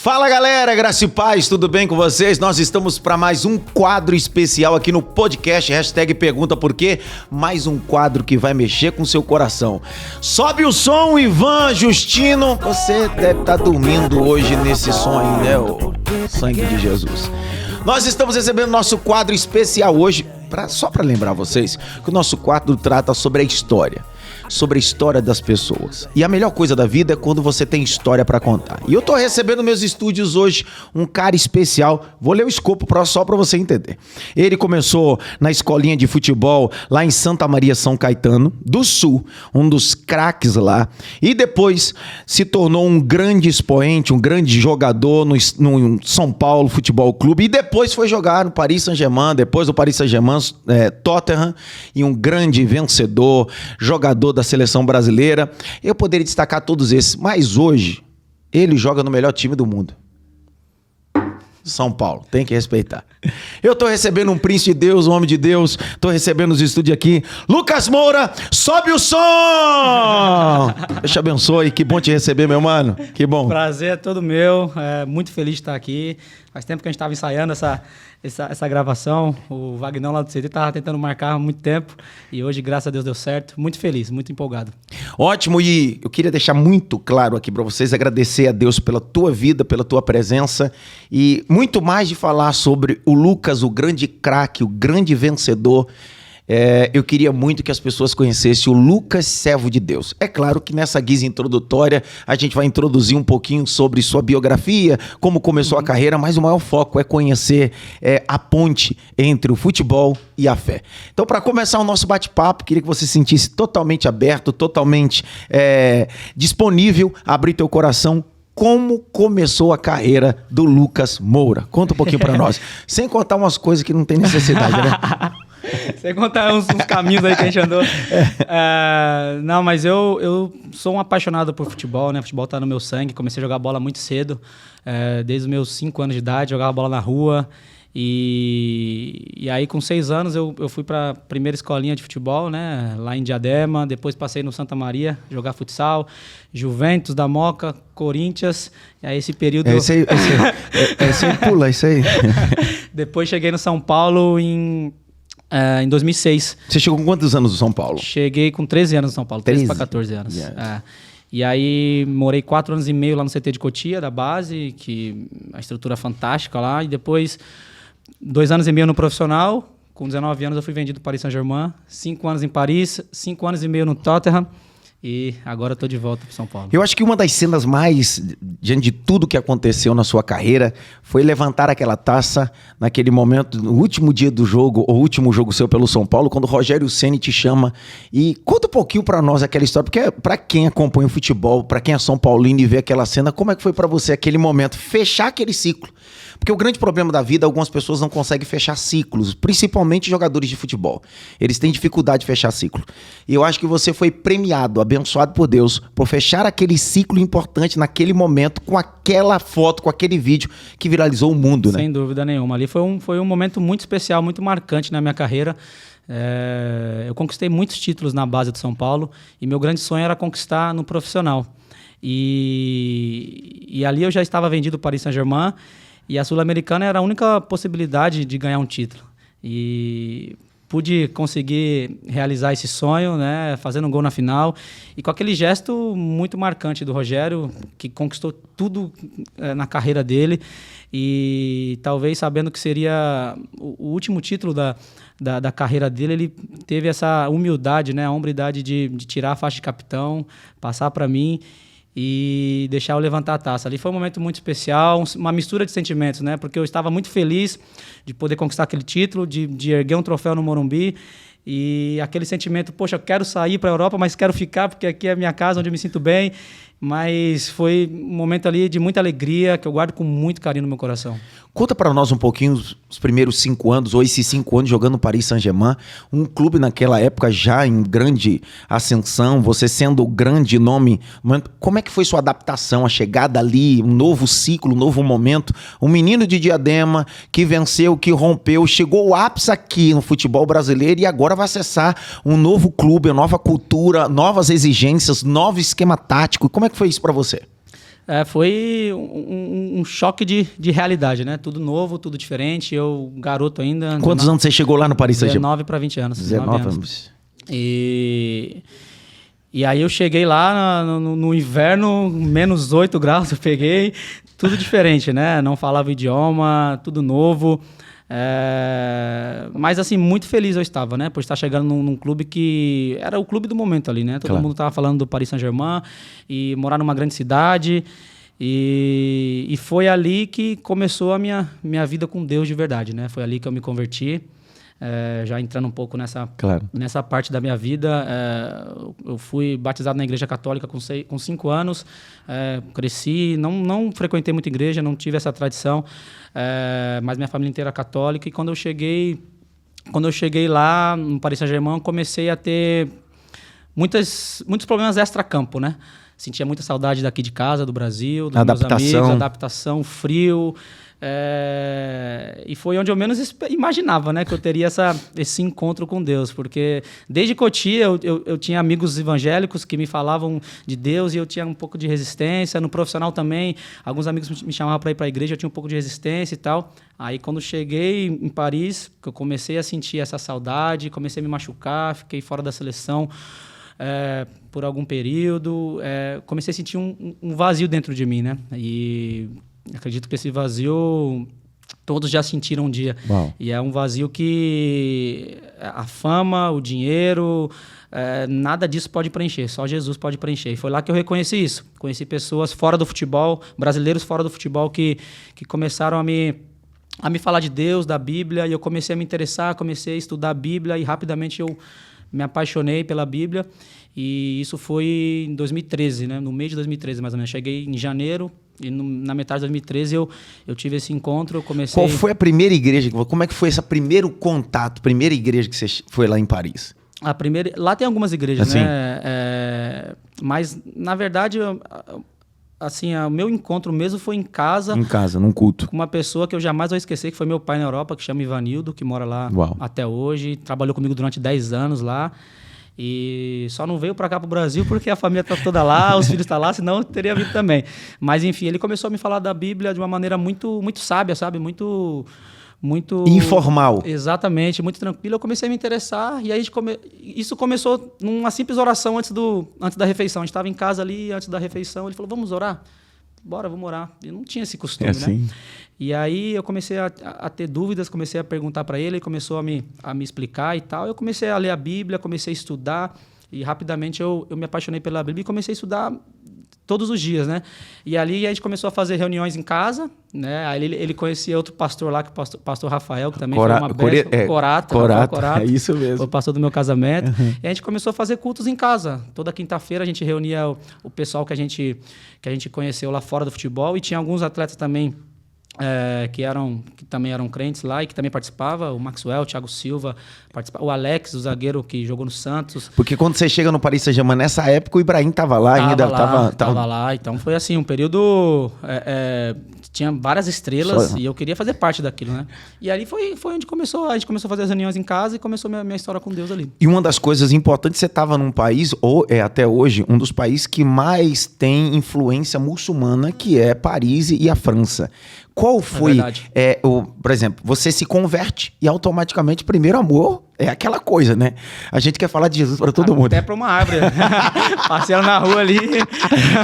Fala galera, graça e paz, tudo bem com vocês? Nós estamos para mais um quadro especial aqui no podcast, #Pergunta Por Quê, mais um quadro que vai mexer com seu coração. Sobe o som, Ivan Justino, você deve estar dormindo hoje nesse som aí, né, o sangue de Jesus. Nós estamos recebendo nosso quadro especial hoje, só para lembrar vocês que o nosso quadro trata sobre a história das pessoas. E a melhor coisa da vida é quando você tem história pra contar. E eu tô recebendo nos meus estúdios hoje um cara especial. Vou ler o escopo só pra você entender. Ele começou na escolinha de futebol lá em Santa Maria, São Caetano do Sul, um dos craques lá. E depois se tornou um grande expoente, um grande jogador no São Paulo Futebol Clube. E depois foi jogar no Paris Saint-Germain, depois do Paris Saint-Germain, Tottenham. E um grande vencedor, jogador da seleção brasileira. Eu poderia destacar todos esses, mas hoje ele joga no melhor time do mundo. São Paulo, tem que respeitar. Eu tô recebendo um príncipe de Deus, um homem de Deus. Tô recebendo os estúdios aqui. Lucas Moura, sobe o som! Deus te abençoe, que bom te receber, meu mano. Que bom. Prazer é todo meu, muito feliz de estar aqui. Faz tempo que a gente estava ensaiando essa gravação. O Vagnão lá do CD estava tentando marcar há muito tempo. E hoje, graças a Deus, deu certo. Muito feliz, muito empolgado. Ótimo, e eu queria deixar muito claro aqui para vocês, agradecer a Deus pela tua vida, pela tua presença. E muito mais de falar sobre o Lucas, o grande craque, o grande vencedor. Eu queria muito que as pessoas conhecessem o Lucas, servo de Deus. É claro que nessa guisa introdutória a gente vai introduzir um pouquinho sobre sua biografia, como começou a carreira, mas o maior foco é conhecer a ponte entre o futebol e a fé. Então, para começar o nosso bate-papo, queria que você se sentisse totalmente aberto, totalmente disponível a abrir teu coração. Como começou a carreira do Lucas Moura? Conta um pouquinho para nós. Sem contar umas coisas que não tem necessidade, né? Sem contar uns caminhos aí que a gente andou. Não, mas eu sou um apaixonado por futebol, né? Futebol tá no meu sangue. Comecei a jogar bola muito cedo. Desde os meus 5 anos de idade, jogava bola na rua. E aí, com 6 anos, eu fui para a primeira escolinha de futebol, né? Lá em Diadema. Depois passei no Santa Maria, jogar futsal. Juventus da Moca, Corinthians. E aí, esse período... Esse aí pula, isso aí. Depois cheguei no São Paulo em 2006. Você chegou com quantos anos no São Paulo? Cheguei com 13 anos no São Paulo, 13 para 14 anos. Yeah. E aí morei 4 anos e meio lá no CT de Cotia, da base, que a estrutura é fantástica lá. E depois 2 anos e meio no profissional. Com 19 anos eu fui vendido para o Paris Saint-Germain. 5 anos em Paris, 5 anos e meio no Tottenham. E agora estou de volta para São Paulo. Eu acho que uma das cenas mais, diante de tudo que aconteceu na sua carreira, foi levantar aquela taça naquele momento, no último dia do jogo, ou último jogo seu pelo São Paulo, quando o Rogério Ceni te chama. E conta um pouquinho para nós aquela história, porque para quem acompanha o futebol, para quem é São Paulino e vê aquela cena, como é que foi para você aquele momento, fechar aquele ciclo? Porque o grande problema da vida, algumas pessoas não conseguem fechar ciclos, principalmente jogadores de futebol. Eles têm dificuldade de fechar ciclo. E eu acho que você foi premiado, abençoado por Deus, por fechar aquele ciclo importante naquele momento, com aquela foto, com aquele vídeo que viralizou o mundo, né? Sem dúvida nenhuma. Ali foi um momento muito especial, muito marcante na minha carreira. Eu conquistei muitos títulos na base do São Paulo e meu grande sonho era conquistar no profissional. E ali eu já estava vendido para o Paris Saint-Germain. E a Sul-Americana era a única possibilidade de ganhar um título. E pude conseguir realizar esse sonho, né, fazendo um gol na final. E com aquele gesto muito marcante do Rogério, que conquistou tudo na carreira dele. E talvez sabendo que seria o último título da carreira dele, ele teve essa humildade, né, a hombridade de tirar a faixa de capitão, passar para mim e deixar eu levantar a taça. Ali foi um momento muito especial, uma mistura de sentimentos, né? Porque eu estava muito feliz de poder conquistar aquele título, de erguer um troféu no Morumbi, e aquele sentimento, poxa, eu quero sair para a Europa, mas quero ficar porque aqui é a minha casa, onde eu me sinto bem. Mas foi um momento ali de muita alegria, que eu guardo com muito carinho no meu coração. Conta para nós um pouquinho os primeiros 5 anos, ou esses 5 anos jogando no Paris Saint-Germain, um clube naquela época já em grande ascensão, você sendo o grande nome. Como é que foi sua adaptação, a chegada ali, um novo ciclo, um novo momento? Um menino de Diadema que venceu, que rompeu, chegou ao ápice aqui no futebol brasileiro e agora vai acessar um novo clube, uma nova cultura, novas exigências, novo esquema tático. Como é que foi isso para você? Foi um choque de realidade, né? Tudo novo, tudo diferente. Eu, garoto ainda... Quantos anos você chegou lá no Paris Saint-Germain? 19 para 20 anos. 19 anos. E aí eu cheguei lá no inverno, menos 8 graus eu peguei. Tudo diferente, né? Não falava o idioma, tudo novo. Mas assim, muito feliz eu estava, né? Por estar chegando num clube que era o clube do momento ali, né? Todo mundo estava falando do Paris Saint-Germain e morar numa grande cidade. E foi ali que começou a minha vida com Deus de verdade, né? Foi ali que eu me converti. Já entrando um pouco nessa parte da minha vida, eu fui batizado na Igreja Católica com 5 anos, cresci, não frequentei muita igreja, não tive essa tradição, mas minha família inteira é católica, e quando eu cheguei lá no Paris Saint-Germain, comecei a ter muitos problemas extra-campo, né? Sentia muita saudade daqui de casa, do Brasil, dos meus amigos, adaptação, frio. E foi onde eu menos imaginava, né, que eu teria esse encontro com Deus, porque desde Cotia eu tinha amigos evangélicos que me falavam de Deus e eu tinha um pouco de resistência. No profissional também, alguns amigos me chamavam para ir para a igreja, eu tinha um pouco de resistência e tal. Aí quando cheguei em Paris, eu comecei a sentir essa saudade, comecei a me machucar, fiquei fora da seleção por algum período, comecei a sentir um vazio dentro de mim, né? E acredito que esse vazio todos já sentiram um dia. Uau. E é um vazio que a fama, o dinheiro, nada disso pode preencher, só Jesus pode preencher. E foi lá que eu reconheci isso. Conheci pessoas fora do futebol, brasileiros fora do futebol, que começaram a me falar de Deus, da Bíblia, e eu comecei a me interessar, comecei a estudar a Bíblia, e rapidamente eu me apaixonei pela Bíblia. E isso foi em 2013, né? No mês de 2013, mais ou menos. Cheguei em janeiro e na metade de 2013 eu tive esse encontro. Eu comecei... Qual foi a primeira igreja? Como é que foi esse primeiro contato, primeira igreja que você foi lá em Paris? A primeira... Lá tem algumas igrejas, assim, né? Mas, na verdade, assim, o meu encontro mesmo foi em casa. Em casa, num culto. Com uma pessoa que eu jamais vou esquecer, que foi meu pai na Europa, que chama Ivanildo, que mora lá até hoje. Trabalhou comigo durante 10 anos lá. E só não veio para cá, para o Brasil, porque a família está toda lá, os filhos estão lá, senão eu teria vindo também. Mas, enfim, ele começou a me falar da Bíblia de uma maneira muito, muito sábia, sabe? Muito informal. Exatamente, muito tranquilo. Eu comecei a me interessar, e aí isso começou numa simples oração antes da refeição. A gente estava em casa ali, antes da refeição, ele falou, vamos orar? Bora, vamos orar. Eu não tinha esse costume, assim, né? E aí eu comecei a ter dúvidas, comecei a perguntar para ele, ele começou a me explicar e tal. Eu comecei a ler a Bíblia, comecei a estudar, e rapidamente eu me apaixonei pela Bíblia e comecei a estudar todos os dias, né? E ali a gente começou a fazer reuniões em casa, né? Aí ele conhecia outro pastor lá, que pastor Rafael, que também foi uma bênção. Corata, é isso mesmo. Foi o pastor do meu casamento. E a gente começou a fazer cultos em casa. Toda quinta-feira a gente reunia o pessoal que a gente conheceu lá fora do futebol, e tinha alguns atletas também que também eram crentes lá e que também participavam. O Maxwell, o Thiago Silva, o Alex, o zagueiro que jogou no Santos. Porque quando você chega no Paris Saint-Germain, nessa época o Ibrahim estava lá ainda. Tava lá, então foi assim, um período... tinha várias estrelas e eu queria fazer parte daquilo, né? E ali foi onde a gente começou a fazer as reuniões em casa e começou minha história com Deus ali. E uma das coisas importantes, você estava num país, ou até hoje, um dos países que mais tem influência muçulmana, que é Paris e a França. Qual foi, por exemplo, você se converte e automaticamente, primeiro amor, é aquela coisa, né? A gente quer falar de Jesus para todo mundo. Até para uma árvore. Passeando na rua ali.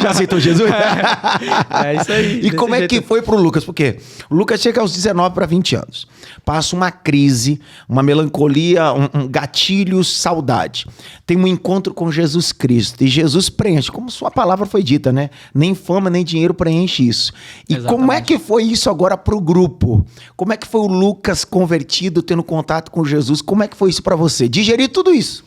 Já aceitou Jesus? É isso aí. E como é que foi pro Lucas? Porque o Lucas chega aos 19 para 20 anos. Passa uma crise, uma melancolia, um gatilho, saudade. Tem um encontro com Jesus Cristo. E Jesus preenche, como sua palavra foi dita, né? Nem fama, nem dinheiro preenche isso. E exatamente. Como é que foi isso agora pro grupo? Como é que foi o Lucas convertido, tendo contato com Jesus? Como é que foi isso para você? Digerir tudo isso?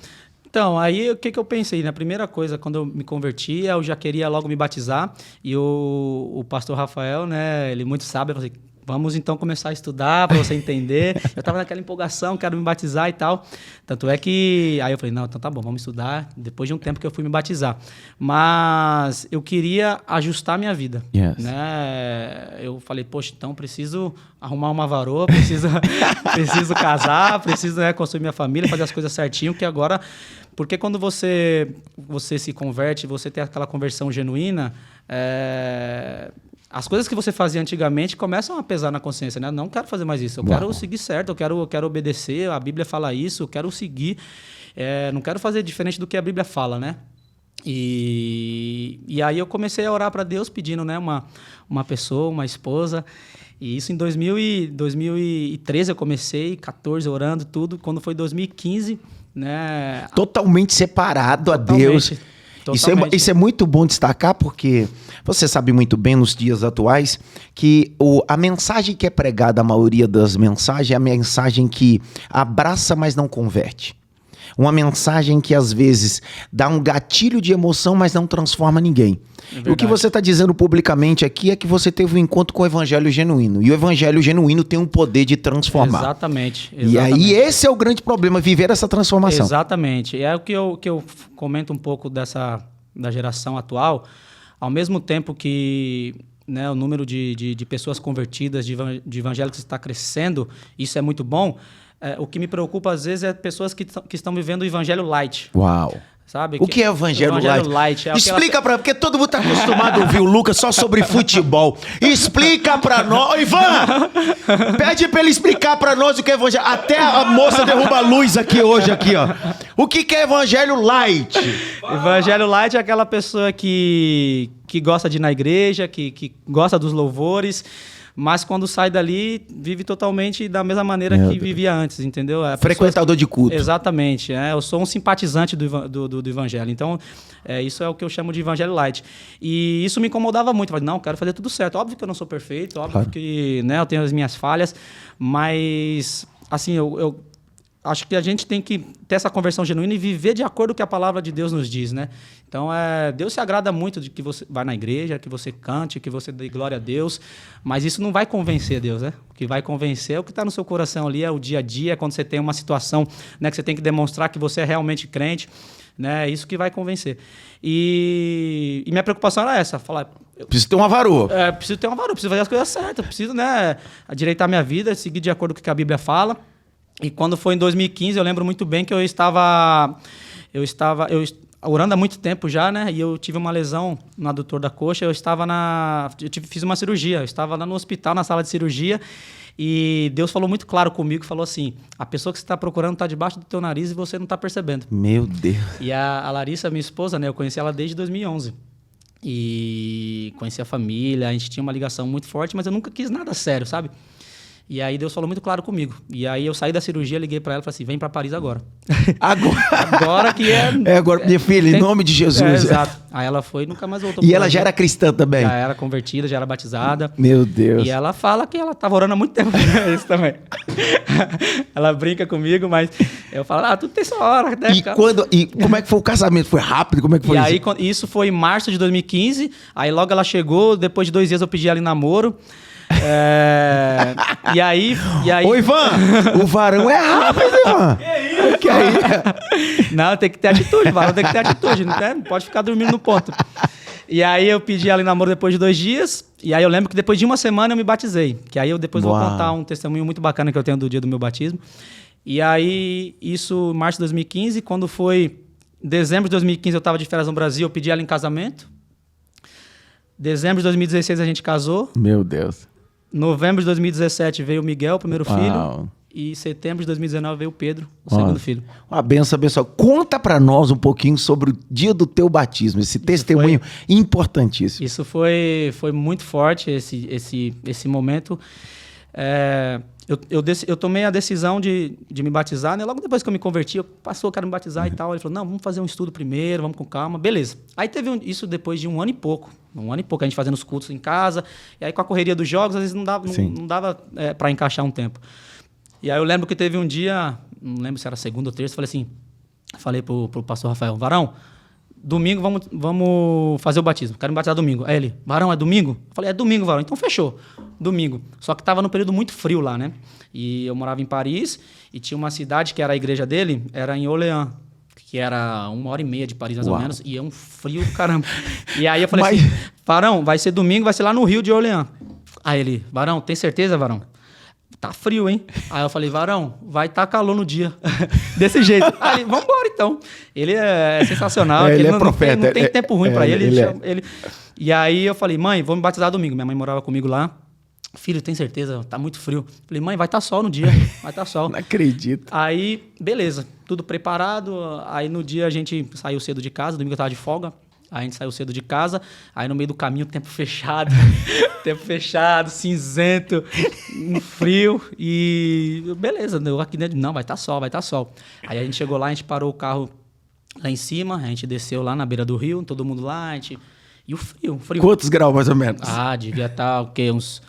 Então, aí o que eu pensei? Na primeira coisa, quando eu me converti, eu já queria logo me batizar. E o pastor Rafael, né, ele muito sábio, falou assim, vamos então começar a estudar para você entender. Eu estava naquela empolgação, quero me batizar e tal. Tanto é que... Aí eu falei, não, então tá bom, vamos estudar. Depois de um tempo que eu fui me batizar. Mas eu queria ajustar a minha vida. Yes. Né? Eu falei, poxa, então preciso arrumar uma varoa, preciso casar, preciso, né, construir minha família, fazer as coisas certinho, que agora... Porque quando você se converte, você tem aquela conversão genuína, as coisas que você fazia antigamente começam a pesar na consciência, né? Não quero fazer mais isso, eu quero seguir certo, eu quero obedecer, a Bíblia fala isso, eu quero seguir, não quero fazer diferente do que a Bíblia fala, né? E aí eu comecei a orar para Deus pedindo, né, uma pessoa, uma esposa. E isso em 2013 eu comecei, 14 orando tudo. Quando foi 2015, né? Totalmente separado a Deus. Isso é muito bom destacar, porque você sabe muito bem nos dias atuais que a mensagem que é pregada, a maioria das mensagens, é a mensagem que abraça, mas não converte. Uma mensagem que às vezes dá um gatilho de emoção, mas não transforma ninguém. O que você está dizendo publicamente aqui é que você teve um encontro com o evangelho genuíno. E o evangelho genuíno tem um poder de transformar. Exatamente. E aí esse é o grande problema, viver essa transformação. Exatamente. É o que eu comento um pouco da geração atual. Ao mesmo tempo que, né, o número de pessoas convertidas, de evangélicos está crescendo, isso é muito bom. O que me preocupa às vezes é pessoas que estão vivendo o evangelho light. Uau! Sabe? O que é o evangelho light? Explica pra... Porque todo mundo tá acostumado a ouvir o Lucas só sobre futebol. Explica pra nós. Ivan! Pede pra ele explicar pra nós o que é evangelho. Até a moça derruba a luz aqui hoje, aqui, ó. O que é evangelho light? Evangelho light é aquela pessoa que gosta de ir na igreja, que gosta dos louvores, mas quando sai dali, vive totalmente da mesma maneira que vivia antes, entendeu? Frequentador de culto. Exatamente. Eu sou um simpatizante do evangelho. Então, isso é o que eu chamo de evangelho light. E isso me incomodava muito. Eu falei, não, eu quero fazer tudo certo. Óbvio que eu não sou perfeito, óbvio que, né, eu tenho as minhas falhas, mas, assim, eu acho que a gente tem que ter essa conversão genuína e viver de acordo com o que a palavra de Deus nos diz, né? Então, Deus se agrada muito de que você vá na igreja, que você cante, que você dê glória a Deus, mas isso não vai convencer Deus, né? O que vai convencer é o que está no seu coração ali, é o dia a dia, quando você tem uma situação, né, que você tem que demonstrar que você é realmente crente, né? É isso que vai convencer. E minha preocupação era essa, falar... Preciso ter uma varoa. Preciso ter uma varoa, preciso fazer as coisas certas, preciso, né, direitar minha vida, seguir de acordo com o que a Bíblia fala. E quando foi em 2015, eu lembro muito bem que eu estava orando há muito tempo já, né? E eu tive uma lesão no adutor da coxa. Fiz uma cirurgia. Eu estava lá no hospital, na sala de cirurgia. E Deus falou muito claro comigo, falou assim: a pessoa que você está procurando está debaixo do teu nariz e você não está percebendo. Meu Deus. E a Larissa, minha esposa, né? Eu conheci ela desde 2011. E conheci a família, a gente tinha uma ligação muito forte, mas eu nunca quis nada sério, sabe? E aí Deus falou muito claro comigo. E aí eu saí da cirurgia, liguei pra ela e falei assim, vem pra Paris agora. Agora que é... agora, minha filha, em nome de Jesus. Exato. Aí ela foi e nunca mais voltou. E ela já era cristã também? Já era convertida, já era batizada. Meu Deus. E ela fala que ela tava orando há muito tempo pra isso também. Ela brinca comigo, mas eu falo, tudo tem sua hora. Né? E como é que foi o casamento? Foi rápido? Como é que foi isso? E aí, isso foi em março de 2015. Aí logo ela chegou, depois de 2 dias eu pedi ela em namoro. E aí... Ô, Ivan, o varão é rápido, Ivan. Que aí? Não, tem que ter atitude, o varão tem que ter atitude, não pode ficar dormindo no ponto. E aí eu pedi ela em namoro depois de 2 dias, e aí eu lembro que depois de 1 semana eu me batizei, que aí eu depois vou contar um testemunho muito bacana que eu tenho do dia do meu batismo. E aí, isso em março de 2015, quando foi dezembro de 2015 eu estava de férias no Brasil, eu pedi ela em casamento. Dezembro de 2016 a gente casou. Meu Deus. Novembro de 2017 veio o Miguel, o primeiro filho. E setembro de 2019 veio o Pedro, o segundo filho. Uma benção abençoada. Conta pra nós um pouquinho sobre o dia do teu batismo, esse testemunho importantíssimo. Isso foi muito forte, esse momento. Eu tomei a decisão de me batizar, né? Logo depois que eu me converti, eu quero me batizar e tal. Ele falou, não, vamos fazer um estudo primeiro, vamos com calma. Beleza. Aí teve isso depois de 1 ano e pouco. 1 ano e pouco, a gente fazendo os cultos em casa. E aí com a correria dos jogos, às vezes não dava para encaixar um tempo. E aí eu lembro que teve um dia, não lembro se era segunda ou terça, falei pro pastor Rafael, varão, domingo vamos fazer o batismo. Quero me batizar domingo. Aí ele, varão, é domingo? Eu falei, é domingo, varão. Então fechou. Domingo. Só que estava no período muito frio lá, né? E eu morava em Paris e tinha uma cidade que era a igreja dele, era em Orléans, que era 1h30 de Paris, mais ou menos, e é um frio do caramba. E aí eu falei assim, varão, vai ser domingo, vai ser lá no Rio de Orléans. Aí ele, varão, tem certeza, varão? tá frio, hein? Aí eu falei, Varão, vai estar calor no dia. Desse jeito. Aí, vambora então. Ele é sensacional. Ele é não profeta. Não tem tempo ruim pra ele. Ele ele. E aí eu falei, mãe, vou me batizar domingo. Minha mãe morava comigo lá. Filho, tem certeza? Tá muito frio. Falei, mãe, vai estar sol no dia. Vai estar sol. Não acredito. Aí, beleza. Tudo preparado. Aí no dia a gente saiu cedo de casa. Domingo eu tava de folga. Aí a gente saiu cedo de casa, aí no meio do caminho, tempo fechado, cinzento, um frio, e beleza, eu aqui dentro, não, vai estar sol. Aí a gente chegou lá, a gente parou o carro lá em cima, a gente desceu lá na beira do rio, todo mundo lá, e o frio. Quantos graus, mais ou menos? Ah, devia estar, o quê, uns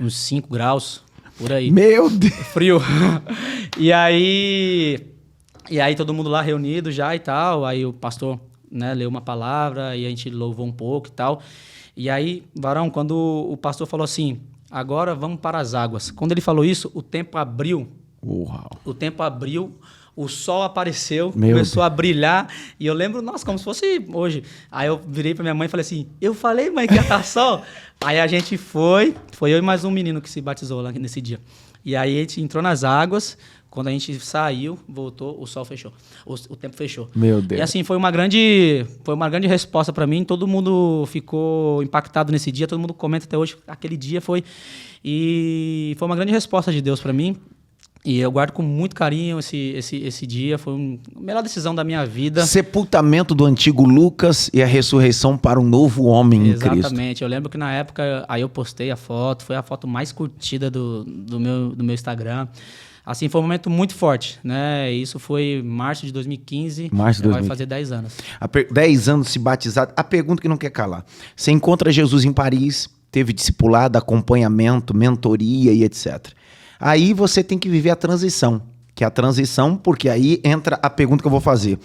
5 graus, por aí. Meu Deus! Frio. E aí todo mundo lá reunido já e tal, aí o pastor... né, leu uma palavra e a gente louvou um pouco e tal. E aí, Varão, quando o pastor falou assim, agora vamos para as águas. Quando ele falou isso, o tempo abriu. Uau. O tempo abriu, o sol apareceu, Meu começou Deus. a brilhar. E eu lembro, nossa, como se fosse hoje. Aí eu virei para minha mãe e falei assim, eu falei, mãe, que ia estar sol. Aí a gente foi eu e mais um menino que se batizou lá nesse dia. E aí a gente entrou nas águas. Quando a gente saiu, voltou, o sol fechou. O tempo fechou. Meu Deus. E assim, foi uma grande resposta para mim. Todo mundo ficou impactado nesse dia. Todo mundo comenta até hoje. Aquele dia foi... E foi uma grande resposta de Deus para mim. E eu guardo com muito carinho esse dia. Foi a melhor decisão da minha vida. Sepultamento do antigo Lucas e a ressurreição para um novo homem em Cristo. Exatamente. Eu lembro que na época, aí eu postei a foto. Foi a foto mais curtida do meu Instagram. Assim, foi um momento muito forte, né? Isso foi em março de 2015. Vai fazer 10 anos. 10 anos se batizado. A pergunta que não quer calar. Você encontra Jesus em Paris, teve discipulado, acompanhamento, mentoria e etc. Aí você tem que viver a transição. Que é a transição, porque aí entra a pergunta que eu vou fazer.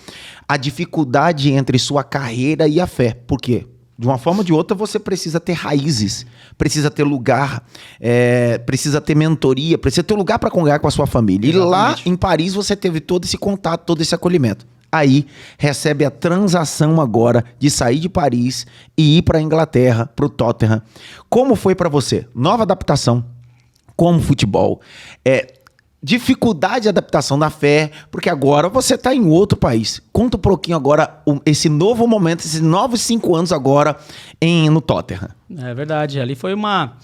A dificuldade entre sua carreira e a fé. Por quê? De uma forma ou de outra, você precisa ter raízes, precisa ter lugar, precisa ter mentoria, precisa ter lugar para congregar com a sua família. Exatamente. E lá em Paris você teve todo esse contato, todo esse acolhimento. Aí recebe a transação agora de sair de Paris e ir para a Inglaterra, para o Tottenham. Como foi para você? Nova adaptação, como futebol, dificuldade de adaptação na fé, porque agora você está em outro país. Conta um pouquinho agora esse novo momento, esses novos 5 anos agora no Tottenham. É verdade, ali foi uma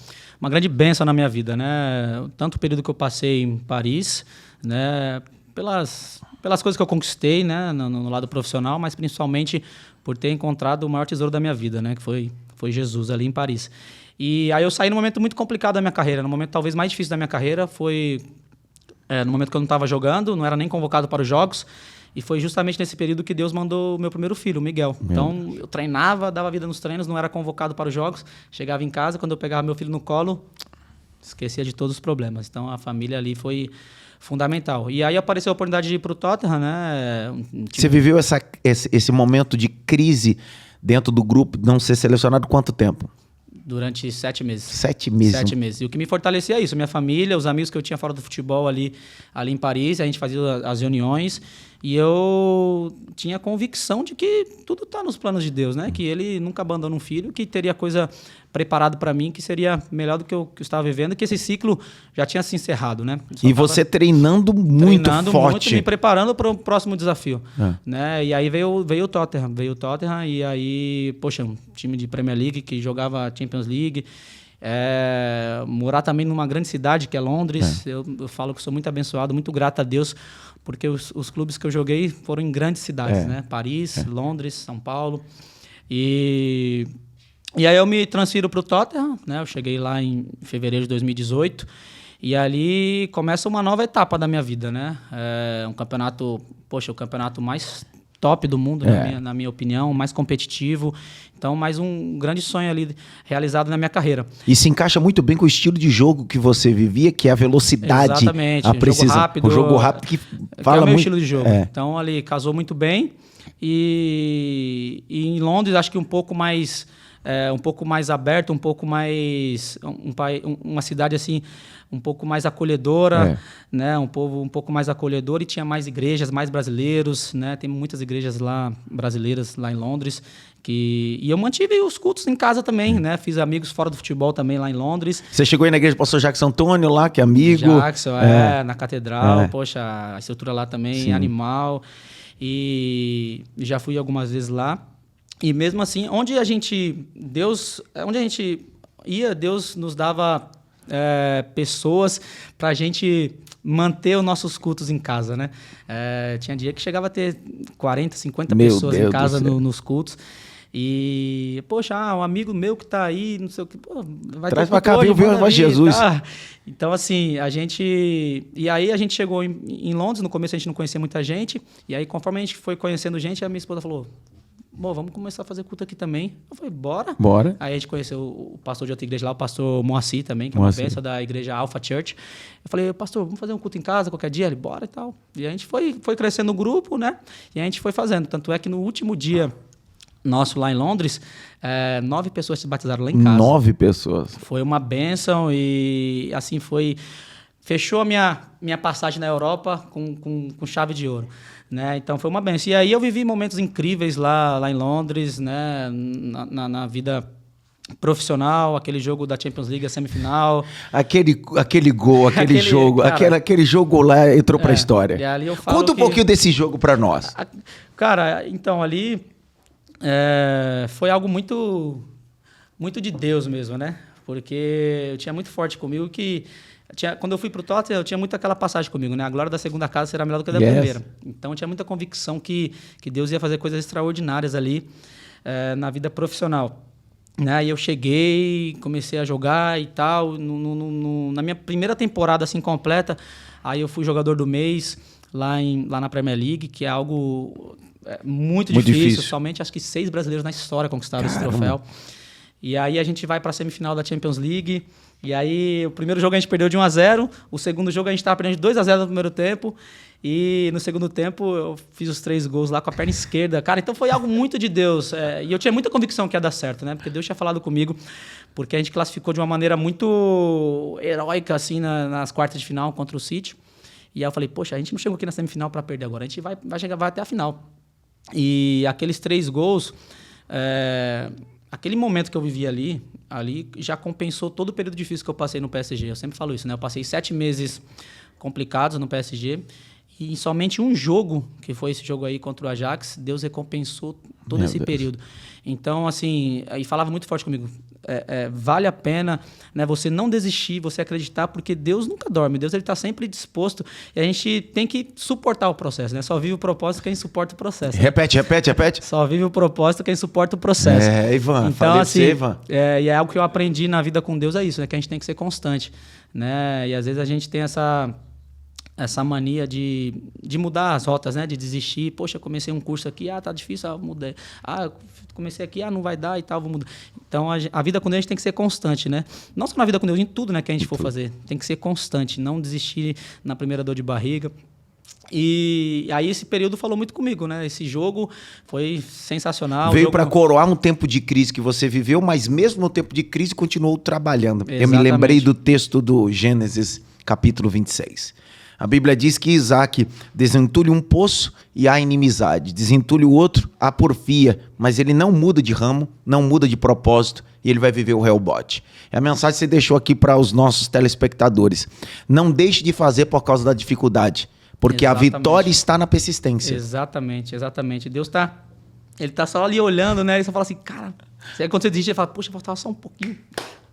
grande bênção na minha vida, né? Tanto o período que eu passei em Paris, né? Pelas coisas que eu conquistei, né? No lado profissional, mas principalmente por ter encontrado o maior tesouro da minha vida, né? Que foi Jesus ali em Paris. E aí eu saí num momento muito complicado da minha carreira, no momento talvez mais difícil da minha carreira, foi... no momento que eu não estava jogando, não era nem convocado para os jogos, e foi justamente nesse período que Deus mandou o meu primeiro filho, o Miguel. Então, eu treinava, dava vida nos treinos, não era convocado para os jogos, chegava em casa, quando eu pegava meu filho no colo, esquecia de todos os problemas. Então, a família ali foi fundamental. E aí apareceu a oportunidade de ir para o Tottenham, né? Você viveu esse momento de crise dentro do grupo, não ser selecionado quanto tempo? Durante 7 meses. 7 meses. 7 meses. E o que me fortalecia é isso. Minha família, os amigos que eu tinha fora do futebol ali em Paris, a gente fazia as reuniões e eu tinha convicção de que tudo está nos planos de Deus, né? Que ele nunca abandona um filho, que teria coisa preparado para mim, que seria melhor do que eu estava vivendo, que esse ciclo já tinha se encerrado, né? E você treinando muito forte. Muito, me preparando para o próximo desafio. Né? E aí veio o Tottenham, e aí, poxa, um time de Premier League que jogava Champions League, morar também numa grande cidade que é Londres. Eu falo que sou muito abençoado, muito grato a Deus, porque os clubes que eu joguei foram em grandes cidades, né? Paris, Londres, São Paulo. E aí eu me transfiro para o Tottenham, né? Eu cheguei lá em fevereiro de 2018 e ali começa uma nova etapa da minha vida, né? Um campeonato, o campeonato mais top do mundo, na minha opinião, mais competitivo. Então, mais um grande sonho ali realizado na minha carreira. E se encaixa muito bem com o estilo de jogo que você vivia, que é a velocidade. Exatamente. A precisão. O jogo rápido que fala é o meu muito. estilo de jogo. Então, ali casou muito bem. E em Londres, acho que um pouco mais aberto, um pouco mais... uma cidade assim um pouco mais acolhedora, né? Um povo um pouco mais acolhedor e tinha mais igrejas, mais brasileiros, né? Tem muitas igrejas lá brasileiras lá em Londres e eu mantive os cultos em casa também, né? Fiz amigos fora do futebol também lá em Londres. Você chegou aí na igreja do pastor Jackson Antônio lá, que é amigo. Jackson, na catedral, poxa, a estrutura lá também é animal. E já fui algumas vezes lá. E mesmo assim, onde a gente ia, Deus nos dava pessoas para a gente manter os nossos cultos em casa, né? Tinha dia que chegava a ter 40, 50 pessoas em casa nos cultos. E, poxa, um amigo meu que tá aí, não sei o que, vai traz pra cá, viu Jesus. Tá? Então, assim, E aí a gente chegou em Londres, no começo a gente não conhecia muita gente, e aí conforme a gente foi conhecendo gente, a minha esposa falou: vamos começar a fazer culto aqui também. Eu falei, bora. Aí a gente conheceu o pastor de outra igreja lá, o pastor Moacir também, que é uma bênção da igreja Alpha Church. Eu falei, pastor, vamos fazer um culto em casa qualquer dia? Ele, bora e tal. E a gente foi crescendo o grupo, né? E a gente foi fazendo. Tanto é que no último dia nosso lá em Londres, 9 pessoas se batizaram lá em casa. 9 pessoas. Foi uma bênção e assim foi... Fechou a minha passagem na Europa com chave de ouro, né? Então foi uma bênção. E aí eu vivi momentos incríveis lá em Londres, né? Na vida profissional, aquele jogo da Champions League, a semifinal. Aquele gol, aquele jogo, cara, aquele jogo lá entrou para a história. E ali eu falo Conta um pouquinho desse jogo para nós. Cara, então ali foi algo muito, muito de Deus mesmo, né? Porque eu tinha muito forte comigo que... Quando eu fui para o Tottenham, eu tinha muito aquela passagem comigo, né? A glória da segunda casa será melhor do que a da primeira. Então, eu tinha muita convicção que Deus ia fazer coisas extraordinárias ali na vida profissional. Né? E eu cheguei, comecei a jogar e tal. Na minha primeira temporada assim completa, aí eu fui jogador do mês lá na Premier League, que é algo muito difícil. Somente acho que 6 brasileiros na história conquistaram esse troféu. E aí a gente vai para a semifinal da Champions League. E aí o primeiro jogo a gente perdeu de 1-0. O segundo jogo a gente estava perdendo de 2-0 no primeiro tempo. E no segundo tempo eu fiz os 3 gols lá com a perna esquerda. Cara, então foi algo muito de Deus. E eu tinha muita convicção que ia dar certo, né? Porque Deus tinha falado comigo. Porque a gente classificou de uma maneira muito heróica, assim, nas quartas de final contra o City. E aí eu falei, poxa, a gente não chegou aqui na semifinal para perder agora. A gente vai até a final. E aqueles 3 gols... Aquele momento que eu vivi ali já compensou todo o período difícil que eu passei no PSG. Eu sempre falo isso, né? Eu passei 7 meses complicados no PSG e em somente um jogo, que foi esse jogo aí contra o Ajax, Deus recompensou todo esse período. Então, assim, e falava muito forte comigo, vale a pena, né, você não desistir, você acreditar, porque Deus nunca dorme, Deus está sempre disposto e a gente tem que suportar o processo, né? Só vive o propósito quem suporta o processo. Né? Repete. Só vive o propósito quem suporta o processo. Ivan, então, assim, Ivan. E é algo que eu aprendi na vida com Deus, é isso, né? Que a gente tem que ser constante, né? E às vezes a gente tem essa mania de mudar as rotas, né? De desistir. Poxa, comecei um curso aqui, tá difícil, mudei. Comecei aqui, não vai dar e tal, vou mudar. Então, a vida com Deus a gente tem que ser constante, né? Não só na vida com Deus, em tudo, né, que a gente for fazer. Tem que ser constante, não desistir na primeira dor de barriga. E aí esse período falou muito comigo, né? Esse jogo foi sensacional. Veio para coroar um tempo de crise que você viveu, mas mesmo no tempo de crise continuou trabalhando. Exatamente. Eu me lembrei do texto do Gênesis, capítulo 26. A Bíblia diz que Isaac desentulha um poço e há inimizade. Desentulha o outro, há porfia. Mas ele não muda de ramo, não muda de propósito e ele vai viver o rebote. É a mensagem que você deixou aqui para os nossos telespectadores. Não deixe de fazer por causa da dificuldade, porque Exatamente. A vitória está na persistência. Exatamente. Deus ele tá só ali olhando, né? Ele só fala assim, cara... Aí quando você desiste, ele fala, poxa, faltava só um pouquinho...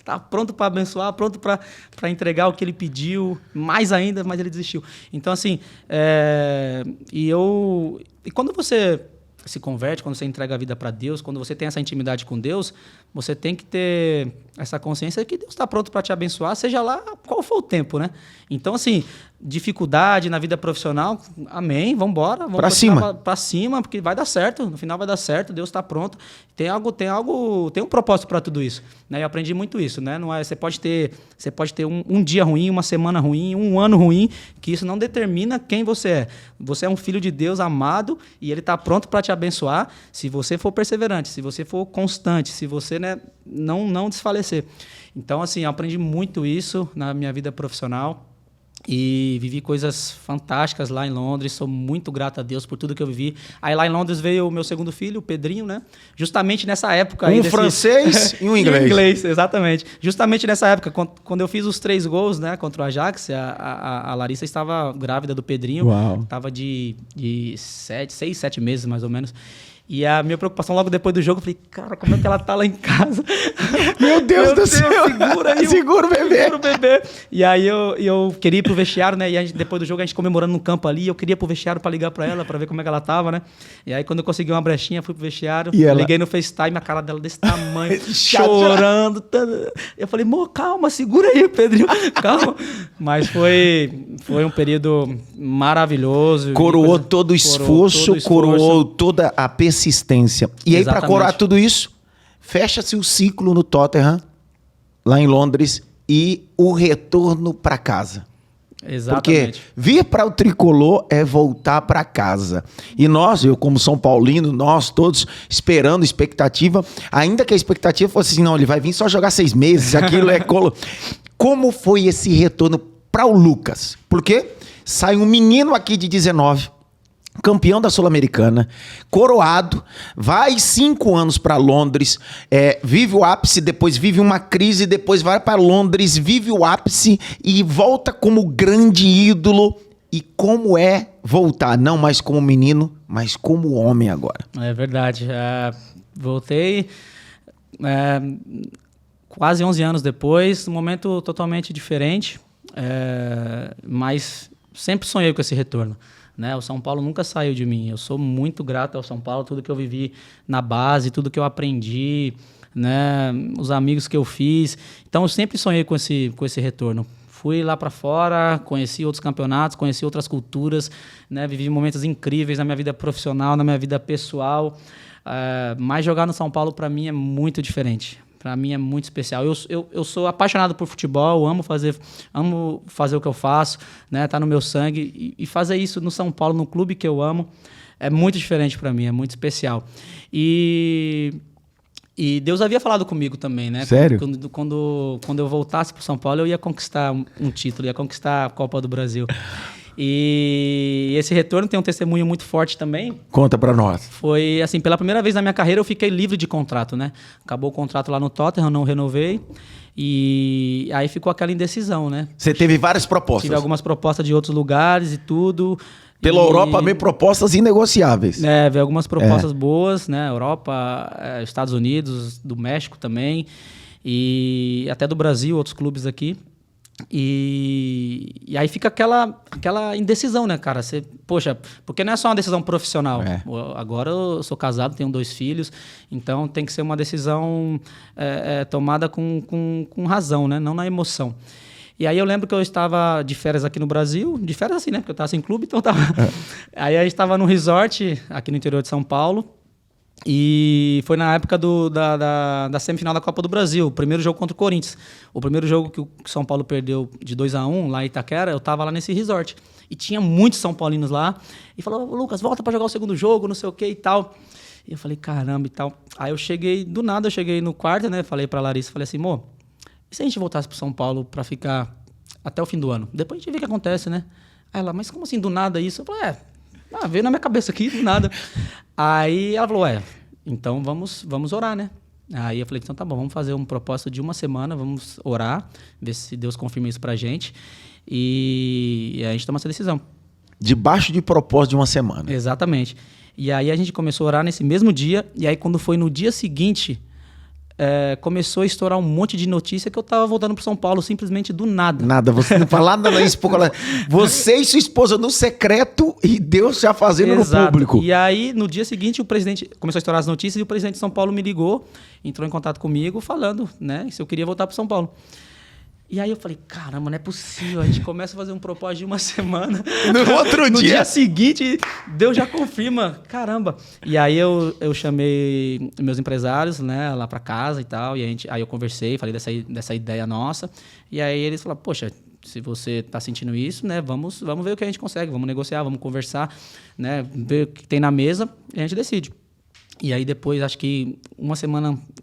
Tá pronto para abençoar, pronto para entregar o que ele pediu, mais ainda, mas ele desistiu. Então, assim, e quando você se converte, quando você entrega a vida para Deus, quando você tem essa intimidade com Deus, você tem que ter essa consciência que Deus está pronto para te abençoar, seja lá qual for o tempo, né? Então, assim, dificuldade na vida profissional, amém, vamos embora. Para cima. Para cima, porque vai dar certo, no final vai dar certo, Deus está pronto. Tem um propósito para tudo isso, né? Eu aprendi muito isso, né? Não é, você pode ter um dia ruim, uma semana ruim, um ano ruim, que isso não determina quem você é. Você é um filho de Deus amado e ele está pronto para te abençoar se você for perseverante, se você for constante, se você, né, não desfalecer. Então, assim, eu aprendi muito isso na minha vida profissional. E vivi coisas fantásticas lá em Londres, sou muito grato a Deus por tudo que eu vivi. Aí lá em Londres veio o meu segundo filho, o Pedrinho, né? Justamente nessa época aí... francês e um inglês. E um inglês, exatamente. Justamente nessa época, quando eu fiz os 3 gols, né, contra o Ajax, a Larissa estava grávida do Pedrinho. Uau. Estava de 6, 7 meses, mais ou menos. E a minha preocupação logo depois do jogo, eu falei, cara, como é que ela tá lá em casa? Meu Deus do céu! Segura aí, segura o bebê! Segura o bebê! E aí eu queria ir pro vestiário, né? E depois do jogo a gente comemorando no campo ali, eu queria ir pro vestiário pra ligar pra ela, pra ver como é que ela tava, né? E aí quando eu consegui uma brechinha, fui pro vestiário, liguei no FaceTime, a cara dela desse tamanho, chorando. Eu falei, calma, segura aí, Pedrinho, calma. Mas foi um período maravilhoso. Coroou todo o esforço, coroou toda a persistência. E aí, para coroar tudo isso, fecha-se o ciclo no Tottenham, lá em Londres, e o retorno para casa. Exatamente. Porque vir para o tricolor é voltar para casa. E nós, eu como São Paulino, nós todos esperando, expectativa, ainda que a expectativa fosse assim, não, ele vai vir só jogar 6 meses, aquilo é colo. Como foi esse retorno para o Lucas? Porque sai um menino aqui de 19, campeão da Sul-Americana, coroado, vai 5 anos para Londres, vive o ápice, depois vive uma crise, depois vai para Londres, vive o ápice e volta como grande ídolo. E como é voltar, não mais como menino, mas como homem agora? É verdade. Voltei quase 11 anos depois, um momento totalmente diferente, mas sempre sonhei com esse retorno. Né? O São Paulo nunca saiu de mim. Eu sou muito grato ao São Paulo, tudo que eu vivi na base, tudo que eu aprendi, né? Os amigos que eu fiz. Então eu sempre sonhei com esse retorno. Fui lá para fora, conheci outros campeonatos, conheci outras culturas, né? Vivi momentos incríveis na minha vida profissional, na minha vida pessoal. Mas jogar no São Paulo para mim é muito diferente. Para mim é muito especial. Eu sou apaixonado por futebol, amo fazer o que eu faço, né? Tá no meu sangue. E fazer isso no São Paulo, no clube que eu amo, é muito diferente para mim, é muito especial. E Deus havia falado comigo também, né? Sério? Quando eu voltasse para São Paulo, eu ia conquistar um título, ia conquistar a Copa do Brasil. E esse retorno tem um testemunho muito forte também. Conta pra nós. Foi assim, pela primeira vez na minha carreira eu fiquei livre de contrato, né? Acabou o contrato lá no Tottenham, não renovei. E aí ficou aquela indecisão, né? Você teve várias propostas. Tive algumas propostas de outros lugares e tudo. Pela Europa, veio propostas inegociáveis. Veio algumas propostas boas, né? Europa, Estados Unidos, do México também. E até do Brasil, outros clubes aqui. E aí fica aquela indecisão, né, cara? Poxa, porque não é só uma decisão profissional. Agora eu sou casado, tenho 2 filhos, então tem que ser uma decisão tomada com razão, né? Não na emoção. E aí eu lembro que eu estava de férias aqui no Brasil, de férias assim, né? Porque eu estava sem clube, então eu tava... Aí a gente estava num resort aqui no interior de São Paulo. E foi na época da semifinal da Copa do Brasil, o primeiro jogo contra o Corinthians. O primeiro jogo que o São Paulo perdeu de 2-1 lá em Itaquera, eu tava lá nesse resort. E tinha muitos São Paulinos lá. E falou, Lucas, volta pra jogar o segundo jogo, não sei o que e tal. E eu falei, caramba e tal. Aí eu cheguei, do nada eu cheguei no quarto, né? Falei pra Larissa, falei assim, e se a gente voltasse pro São Paulo pra ficar até o fim do ano? Depois a gente vê o que acontece, né? Aí ela, mas como assim, do nada isso? Eu falei, veio na minha cabeça aqui, do nada. Aí ela falou, então vamos orar, né? Aí eu falei, então tá bom, vamos fazer uma proposta de 1 semana, vamos orar, ver se Deus confirma isso pra gente. E a gente toma essa decisão. Debaixo de propósito de 1 semana. Exatamente. E aí a gente começou a orar nesse mesmo dia, e aí quando foi no dia seguinte, começou a estourar um monte de notícia que eu tava voltando pro São Paulo, simplesmente do nada. Nada, você não fala nada, você e sua esposa no secreto e Deus já fazendo no público. E aí, no dia seguinte, o presidente começou a estourar as notícias e o presidente de São Paulo me ligou, entrou em contato comigo, falando, né, se eu queria voltar pro São Paulo. E aí eu falei, caramba, não é possível. A gente começa a fazer um propósito de 1 semana. No outro no dia. dia seguinte, Deus já confirma. Caramba. E aí eu chamei meus empresários, né, lá para casa e tal. E aí eu conversei, falei dessa ideia nossa. E aí eles falaram, poxa, se você está sentindo isso, né, vamos ver o que a gente consegue. Vamos negociar, vamos conversar, né, ver o que tem na mesa e a gente decide. E aí depois, acho que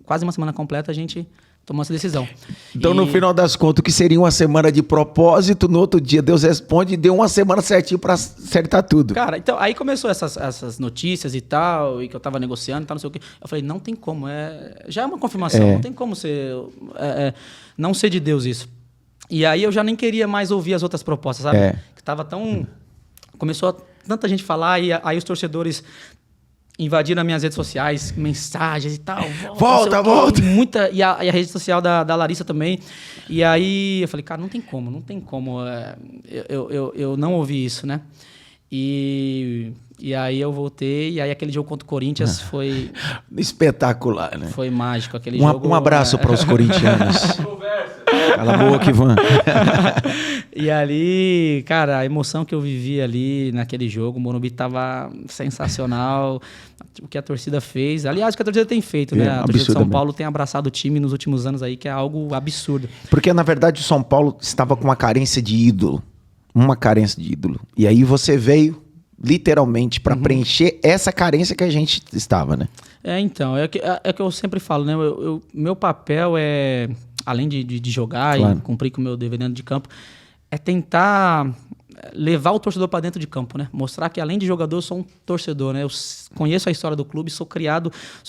quase uma semana completa, a gente tomou essa decisão. Então, no final das contas, o que seria uma semana de propósito, no outro dia Deus responde e deu uma semana certinho pra acertar tudo. Cara, então aí começou essas notícias e tal, e que eu tava negociando e tal, não sei o quê. Eu falei, não tem como, já é uma confirmação, não tem como não ser de Deus isso. E aí eu já nem queria mais ouvir as outras propostas, sabe? Que tava tão... Começou tanta gente falar, e aí os torcedores invadiram as minhas redes sociais, mensagens e tal. Volta! Muita, e a rede social da Larissa também. E aí eu falei, cara, não tem como. Eu não ouvi isso, né? E aí eu voltei, e aí aquele jogo contra o Corinthians foi... Espetacular, né? Foi mágico aquele jogo. Um abraço para os corintianos. Cala a boca, Ivan. E ali, cara, a emoção que eu vivi ali naquele jogo, o Morumbi tava sensacional, o que a torcida fez. Aliás, o que a torcida tem feito, né? A torcida de São Paulo tem abraçado o time nos últimos anos aí, que é algo absurdo. Porque, na verdade, o São Paulo estava com uma carência de ídolo. E aí você veio, literalmente, para preencher essa carência que a gente estava, né? Então, é que eu sempre falo, né? Meu papel é, além de jogar e cumprir com o meu dever dentro de campo, é tentar levar o torcedor para dentro de campo, né? Mostrar que além de jogador, eu sou um torcedor, né? Eu conheço a história do clube, sou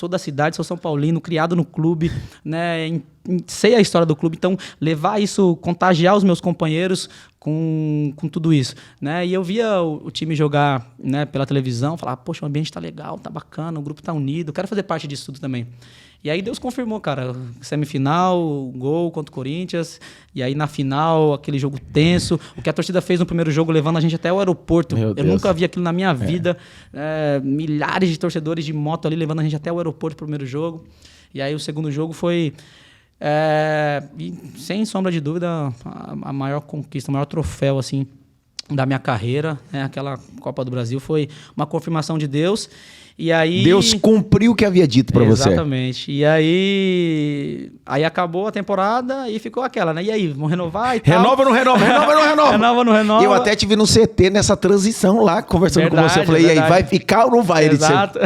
da cidade, sou São Paulino, criado no clube, né? Sei a história do clube, então levar isso, contagiar os meus companheiros com tudo isso, né? E eu via o time jogar, né, pela televisão, falar, poxa, o ambiente tá legal, tá bacana, o grupo tá unido, quero fazer parte disso tudo também. E aí Deus confirmou, cara, semifinal, gol contra o Corinthians, e aí na final, aquele jogo tenso, o que a torcida fez no primeiro jogo, levando a gente até o aeroporto. Eu nunca vi aquilo na minha vida, milhares de torcedores de moto ali, levando a gente até o aeroporto pro primeiro jogo. E aí o segundo jogo foi, e, sem sombra de dúvida, a maior conquista, o maior troféu, assim, da minha carreira, né? Aquela Copa do Brasil foi uma confirmação de Deus. E aí, Deus cumpriu o que havia dito para você. Exatamente. E aí acabou a temporada e ficou aquela, né? E aí, vamos renovar e tal? Renova ou não renova? Renova ou não renova? Eu até te vi no CT nessa transição lá, conversando com você. Eu falei, e aí, vai ficar ou não vai? Exato.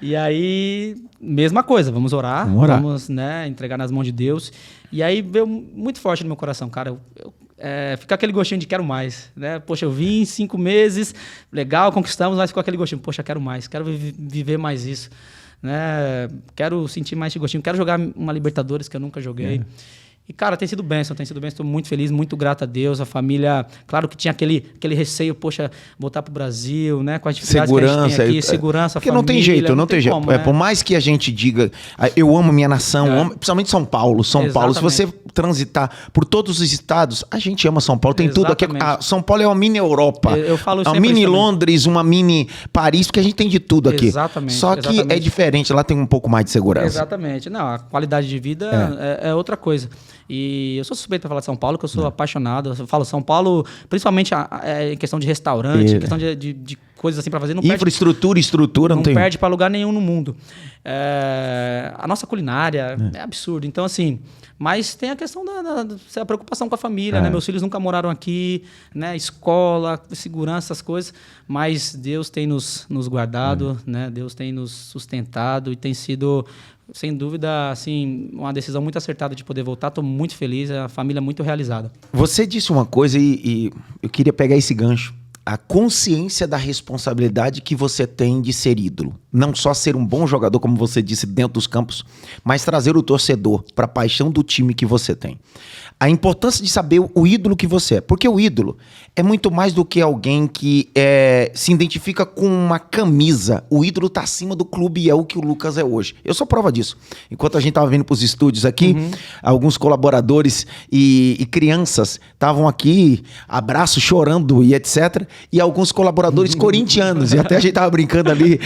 E aí, mesma coisa, vamos orar. Vamos, né, entregar nas mãos de Deus. E aí veio muito forte no meu coração, cara. Fica aquele gostinho de quero mais, né? Poxa, eu vim 5 meses, legal, conquistamos, mas ficou aquele gostinho, poxa, quero mais, quero viver mais isso, né? Quero sentir mais esse gostinho, quero jogar uma Libertadores que eu nunca joguei. E, cara, tem sido bênção, estou muito feliz, muito grato a Deus, a família, claro que tinha aquele receio, poxa, voltar pro Brasil, né, com as dificuldades que a gente tem aqui, segurança, porque família. Porque não tem jeito, como, né? Por mais que a gente diga, eu amo minha nação, principalmente São Paulo, se você transitar por todos os estados, a gente ama São Paulo, tem tudo aqui. São Paulo é uma mini Europa, eu falo uma mini Londres, uma mini Paris, porque a gente tem de tudo aqui. Exatamente. Só que é diferente, lá tem um pouco mais de segurança. Exatamente. Não, a qualidade de vida é outra coisa. E eu sou suspeito para falar de São Paulo, que eu sou apaixonado. Eu falo São Paulo, principalmente em questão de restaurante, em questão de coisas assim para fazer. Não Infraestrutura, não perde para lugar nenhum no mundo. A nossa culinária é absurdo. Então, assim, mas tem a questão da preocupação com a família, né? Meus filhos nunca moraram aqui, né? Escola, segurança, essas coisas. Mas Deus tem nos guardado, né? Deus tem nos sustentado e tem sido, sem dúvida, assim, uma decisão muito acertada de poder voltar. Estou muito feliz, a família muito realizada. Você disse uma coisa e eu queria pegar esse gancho. A consciência da responsabilidade que você tem de ser ídolo. Não só ser um bom jogador, como você disse, dentro dos campos, mas trazer o torcedor para a paixão do time que você tem. A importância de saber o ídolo que você é. Porque o ídolo é muito mais do que alguém que se identifica com uma camisa. O ídolo está acima do clube e é o que o Lucas é hoje. Eu sou prova disso. Enquanto a gente estava vindo para os estúdios aqui, alguns colaboradores e crianças estavam aqui, abraço, chorando e etc. E alguns colaboradores corintianos. E até a gente estava brincando ali.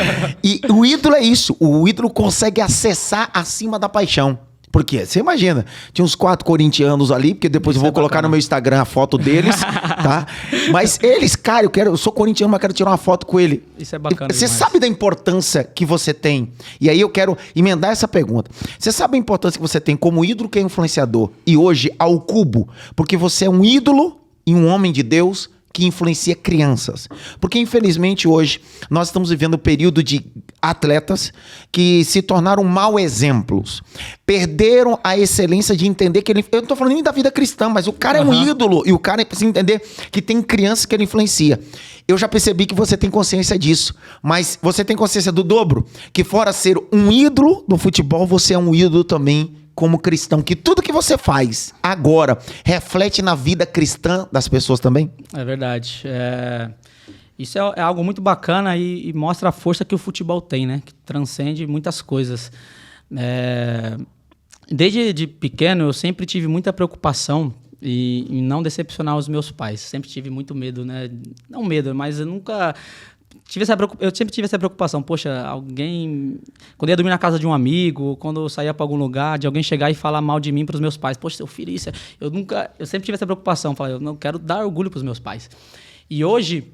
E o ídolo é isso. O ídolo consegue acessar acima da paixão. Por quê? Você imagina, tinha uns 4 corintianos ali, porque depois eu vou colocar no meu Instagram a foto deles, tá? Mas eles, cara, eu sou corintiano, mas quero tirar uma foto com ele. Isso é bacana. Você sabe da importância que você tem? E aí eu quero emendar essa pergunta. Você sabe a importância que você tem como ídolo que é influenciador e hoje ao cubo? Porque você é um ídolo e um homem de Deus que influencia crianças. Porque, infelizmente, hoje, nós estamos vivendo um período de atletas que se tornaram mau exemplos. Perderam a excelência de entender que ele... Eu não tô falando nem da vida cristã, mas o cara é um ídolo. E o cara precisa entender que tem crianças que ele influencia. Eu já percebi que você tem consciência disso. Mas você tem consciência do dobro. Que fora ser um ídolo do futebol, você é um ídolo também como cristão. Que tudo que você faz agora reflete na vida cristã das pessoas também? É verdade. Isso é algo muito bacana e mostra a força que o futebol tem, né? Que transcende muitas coisas. Desde pequeno, eu sempre tive muita preocupação em não decepcionar os meus pais. Sempre tive muito medo, né? Não medo, mas eu nunca... Eu sempre tive essa preocupação. Poxa, alguém... Quando eu ia dormir na casa de um amigo, quando eu saía para algum lugar, de alguém chegar e falar mal de mim para os meus pais. Poxa, seu filho, isso... Eu sempre tive essa preocupação. Falei, eu não quero dar orgulho para os meus pais. E hoje...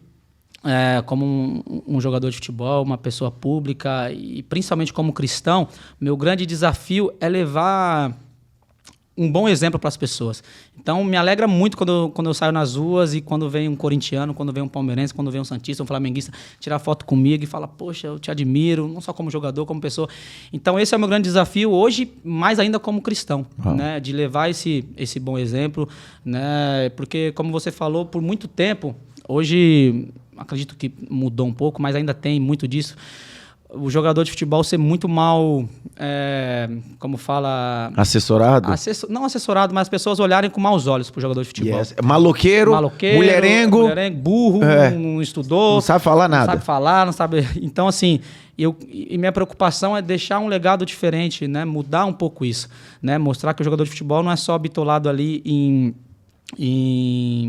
como um jogador de futebol, uma pessoa pública e principalmente como cristão, meu grande desafio é levar um bom exemplo para as pessoas. Então, me alegra muito quando eu saio nas ruas e quando vem um corintiano, quando vem um palmeirense, quando vem um santista, um flamenguista, tirar foto comigo e falar, poxa, eu te admiro, não só como jogador, como pessoa. Então, esse é o meu grande desafio hoje, mais ainda como cristão, né? De levar esse bom exemplo, né? Porque, como você falou, por muito tempo, hoje... acredito que mudou um pouco, mas ainda tem muito disso. O jogador de futebol ser muito mal, como fala... Assessorado? Não assessorado, mas as pessoas olharem com maus olhos pro jogador de futebol. Yes. Maloqueiro, mulherengo, burro, não estudou. Não sabe falar nada. Não sabe falar, não sabe... Então, assim, e minha preocupação é deixar um legado diferente, né? Mudar um pouco isso, né? Mostrar que o jogador de futebol não é só bitolado ali em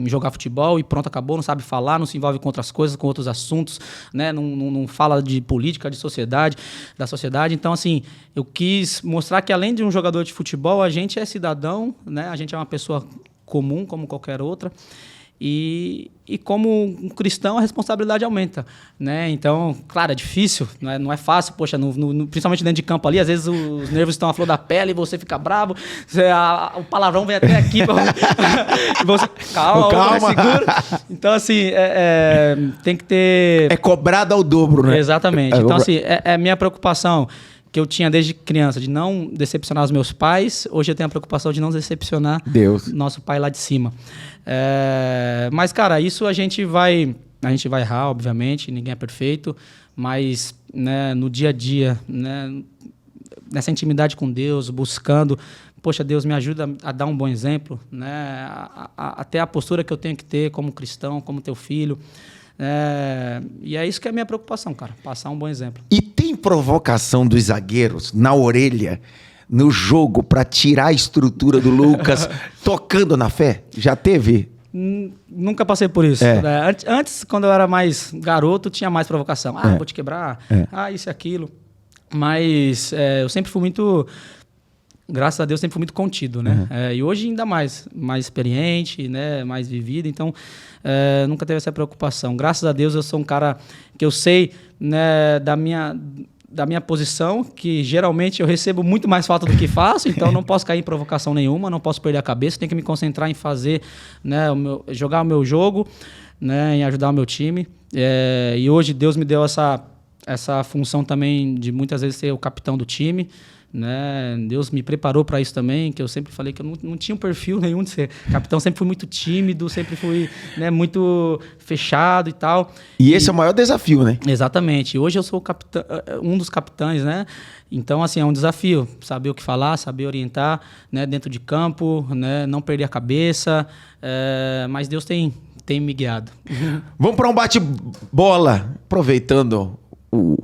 jogar futebol e pronto, acabou, não sabe falar, não se envolve com outras coisas, com outros assuntos, né? Não fala de política, de sociedade, da sociedade. Então, assim, eu quis mostrar que além de um jogador de futebol, a gente é cidadão, né? A gente é uma pessoa comum, como qualquer outra. E como um cristão, a responsabilidade aumenta, né? Então, claro, é difícil, não é fácil, poxa, principalmente dentro de campo ali, às vezes os nervos estão à flor da pele, você fica bravo, o palavrão vem até aqui, você, calma. Segura. Então, assim, tem que ter... É cobrado ao dobro, né? Exatamente. Então, assim, é minha preocupação que eu tinha desde criança, de não decepcionar os meus pais. Hoje eu tenho a preocupação de não decepcionar Deus, nosso pai lá de cima. Mas, cara, isso a gente vai errar, obviamente, ninguém é perfeito, mas, né, no dia a dia, né, nessa intimidade com Deus, buscando, poxa, Deus me ajuda a dar um bom exemplo, né, até a postura que eu tenho que ter como cristão, como teu filho. E é isso que é a minha preocupação, cara, passar um bom exemplo. E tem provocação dos zagueiros na orelha, no jogo, para tirar a estrutura do Lucas, tocando na fé? Já teve? Nunca passei por isso. Antes, quando eu era mais garoto, tinha mais provocação. Vou te quebrar. Isso e aquilo. Mas eu sempre fui muito... Graças a Deus, sempre fui muito contido, né? E hoje ainda mais experiente, né? Mais vivido. Então, nunca teve essa preocupação. Graças a Deus, eu sou um cara que eu sei, né, da minha posição, que geralmente eu recebo muito mais falta do que faço, então não posso cair em provocação nenhuma, não posso perder a cabeça, tenho que me concentrar em fazer, né, jogar o meu jogo, né, em ajudar o meu time. E hoje Deus me deu essa função também de muitas vezes ser o capitão do time, né? Deus me preparou para isso também, que eu sempre falei que eu não tinha um perfil nenhum de ser capitão, sempre fui muito tímido, sempre fui, né, muito fechado e tal. E esse é o maior desafio, né? Exatamente. Hoje eu sou o capitão, um dos capitães, né? Então, assim, é um desafio, saber o que falar, saber orientar, né, dentro de campo, né, não perder a cabeça, mas Deus tem me guiado. Vamos para um bate-bola, aproveitando o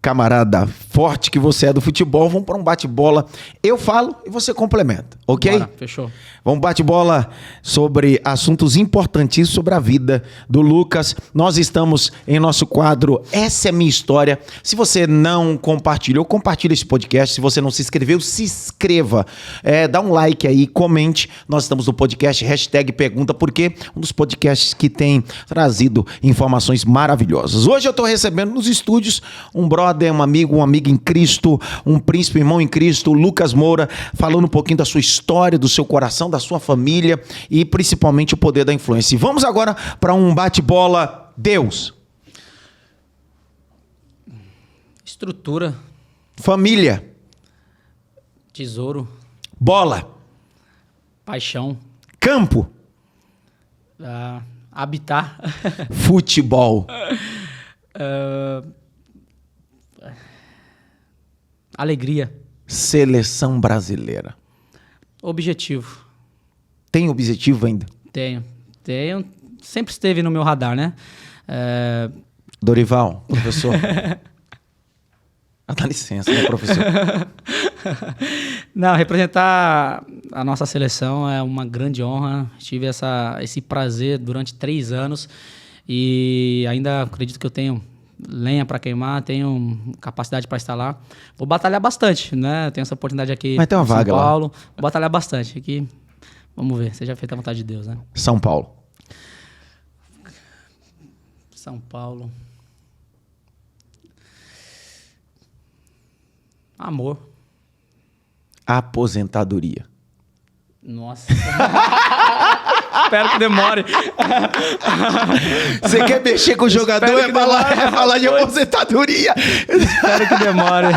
camarada forte que você é do futebol, vamos para um bate-bola. Eu falo e você complementa, ok? Bora, fechou. Vamos bate-bola sobre assuntos importantíssimos sobre a vida do Lucas. Nós estamos em nosso quadro Essa é Minha História. Se você não compartilhou, compartilha esse podcast. Se você não se inscreveu, se inscreva. Dá um like aí, comente. Nós estamos no podcast #Pergunta Porque, um dos podcasts que tem trazido informações maravilhosas. Hoje eu estou recebendo nos estúdios um brother, um amigo em Cristo, um príncipe irmão em Cristo, Lucas Moura, falando um pouquinho da sua história, do seu coração, da sua família e principalmente o poder da influência. E vamos agora para um bate-bola. Deus. Estrutura, Família. tesouro, Bola. paixão, Campo. habitar, Futebol. alegria, Seleção brasileira. objetivo. Tem objetivo ainda? Tenho. Sempre esteve no meu radar, né? Dorival, professor. Dá licença, né, professor? Não, representar a nossa seleção é uma grande honra. Tive esse prazer durante 3 anos e ainda acredito que eu tenho lenha para queimar, tenho capacidade para estar lá. Vou batalhar bastante, né? Tenho essa oportunidade aqui Vai ter uma em São vaga lá. Paulo. Vou batalhar bastante aqui. Vamos ver, seja feita a vontade de Deus, né? São Paulo. São Paulo. Amor. Aposentadoria. Nossa. Espero que demore. Você quer mexer com o jogador, Espero que demore, falar de pois. aposentadoria. Espero que demore.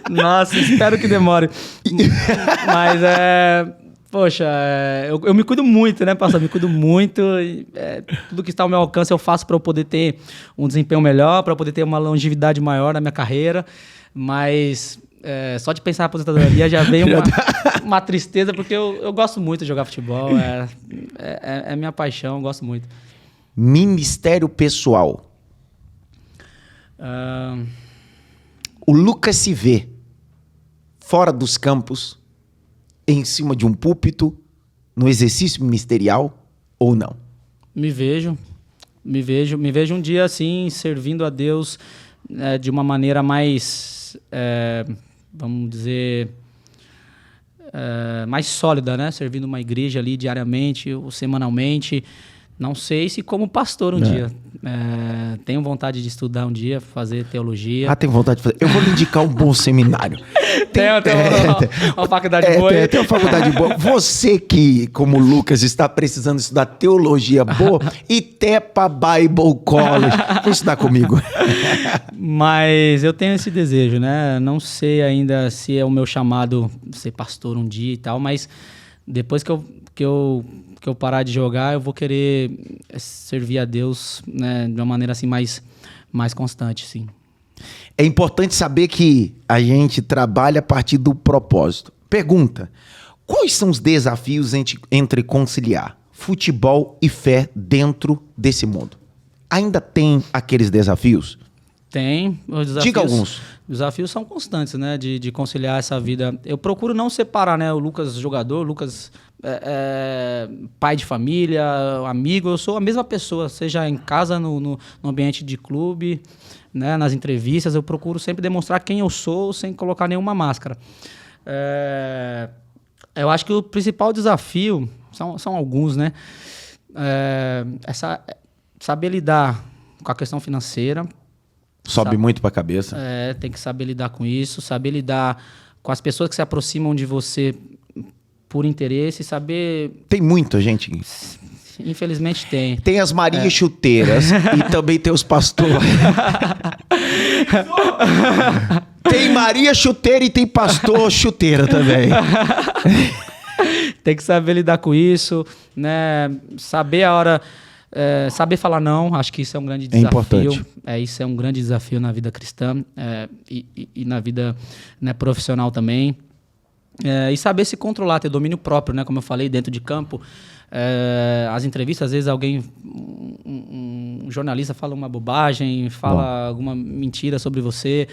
Nossa, espero que demore. Mas poxa, eu me cuido muito, né, pastor? Me cuido muito. Tudo que está ao meu alcance eu faço para eu poder ter um desempenho melhor, para eu poder ter uma longevidade maior na minha carreira. Mas só de pensar em aposentadoria já vem uma tristeza, porque eu gosto muito de jogar futebol. É minha paixão, eu gosto muito. Ministério pessoal. O Lucas se vê fora dos campos, em cima de um púlpito, no exercício ministerial ou não? Me vejo um dia assim, servindo a Deus de uma maneira mais, vamos dizer, mais sólida, né? Servindo uma igreja ali diariamente ou semanalmente. Não sei se como pastor um dia. Tenho vontade de estudar um dia, fazer teologia. Tem vontade de fazer. Eu vou lhe indicar um bom seminário. Tem uma faculdade boa. Tem uma faculdade boa. Você que, como o Lucas, está precisando estudar teologia boa, Itepa Bible College. Vem estudar comigo. Mas eu tenho esse desejo, né? Não sei ainda se é o meu chamado ser pastor um dia e tal, mas depois que eu parar de jogar, eu vou querer servir a Deus, né, de uma maneira assim mais constante, sim. É importante saber que a gente trabalha a partir do propósito. Pergunta: quais são os desafios entre conciliar futebol e fé dentro desse mundo? Ainda tem aqueles desafios? Tem. Os desafios, diga alguns. Os desafios são constantes, né? De conciliar essa vida. Eu procuro não separar, né? O Lucas jogador, o Lucas pai de família, amigo. Eu sou a mesma pessoa, seja em casa, no ambiente de clube, né? Nas entrevistas. Eu procuro sempre demonstrar quem eu sou sem colocar nenhuma máscara. Eu acho que o principal desafio, são alguns, né? Saber lidar com a questão financeira. Sobe muito pra cabeça. Tem que saber lidar com isso, saber lidar com as pessoas que se aproximam de você por interesse, saber... Tem muita gente. Infelizmente tem. Tem as Marias chuteiras e também tem os pastores. Tem Maria chuteira e tem pastor chuteira também. Tem que saber lidar com isso, né? Saber a hora... saber falar não, acho que isso é um grande desafio. Importante. Isso é um grande desafio na vida cristã e na vida, né, profissional também. E saber se controlar, ter domínio próprio, né? Como eu falei, dentro de campo. As entrevistas, às vezes alguém, um jornalista fala uma bobagem, fala alguma mentira sobre você.